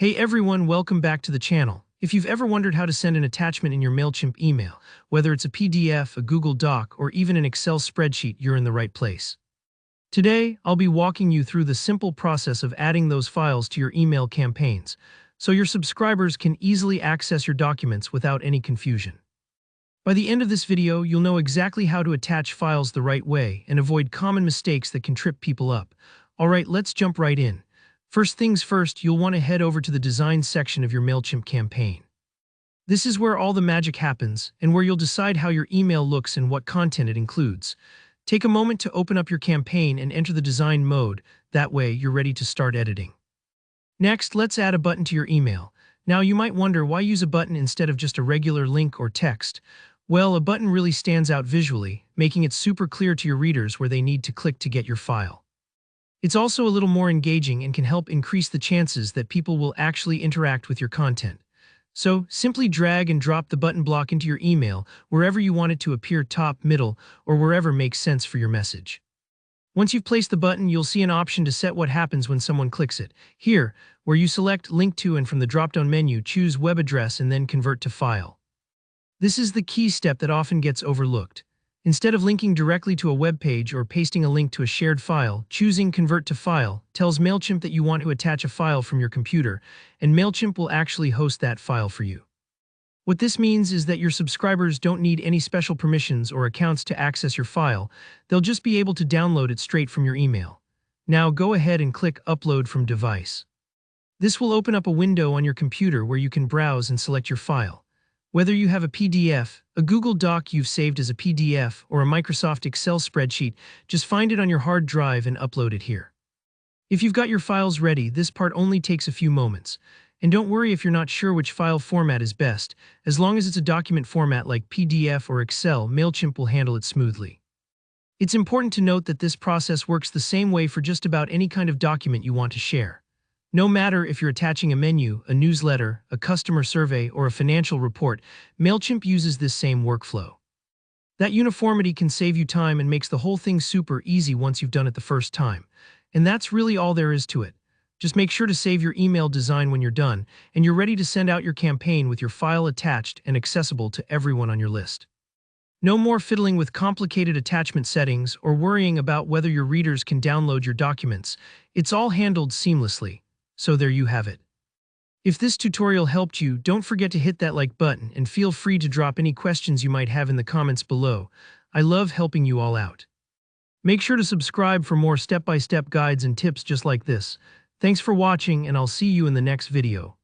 Hey everyone, welcome back to the channel. If you've ever wondered how to send an attachment in your Mailchimp email, whether it's a PDF, a Google Doc, or even an Excel spreadsheet, you're in the right place. Today, I'll be walking you through the simple process of adding those files to your email campaigns, so your subscribers can easily access your documents without any confusion. By the end of this video, you'll know exactly how to attach files the right way and avoid common mistakes that can trip people up. Alright, let's jump right in. First things first, you'll want to head over to the design section of your Mailchimp campaign. This is where all the magic happens and where you'll decide how your email looks and what content it includes. Take a moment to open up your campaign and enter the design mode. That way, you're ready to start editing. Next, let's add a button to your email. Now, you might wonder why use a button instead of just a regular link or text. Well, a button really stands out visually, making it super clear to your readers where they need to click to get your file. It's also a little more engaging and can help increase the chances that people will actually interact with your content. So, simply drag and drop the button block into your email wherever you want it to appear, top, middle, or wherever makes sense for your message. Once you've placed the button, you'll see an option to set what happens when someone clicks it. Here, where you select Link to and from the drop-down menu, choose Web Address and then Convert to File. This is the key step that often gets overlooked. Instead of linking directly to a web page or pasting a link to a shared file, choosing Convert to File tells Mailchimp that you want to attach a file from your computer, and Mailchimp will actually host that file for you. What this means is that your subscribers don't need any special permissions or accounts to access your file. They'll just be able to download it straight from your email. Now go ahead and click Upload from Device. This will open up a window on your computer where you can browse and select your file. Whether you have a PDF, a Google Doc you've saved as a PDF, or a Microsoft Excel spreadsheet, just find it on your hard drive and upload it here. If you've got your files ready, this part only takes a few moments. And don't worry if you're not sure which file format is best. As long as it's a document format like PDF or Excel, Mailchimp will handle it smoothly. It's important to note that this process works the same way for just about any kind of document you want to share. No matter if you're attaching a menu, a newsletter, a customer survey, or a financial report, Mailchimp uses this same workflow. That uniformity can save you time and makes the whole thing super easy once you've done it the first time. And that's really all there is to it. Just make sure to save your email design when you're done, and you're ready to send out your campaign with your file attached and accessible to everyone on your list. No more fiddling with complicated attachment settings or worrying about whether your readers can download your documents. It's all handled seamlessly. So there you have it. If this tutorial helped you, don't forget to hit that like button and feel free to drop any questions you might have in the comments below. I love helping you all out. Make sure to subscribe for more step-by-step guides and tips just like this. Thanks for watching, and I'll see you in the next video.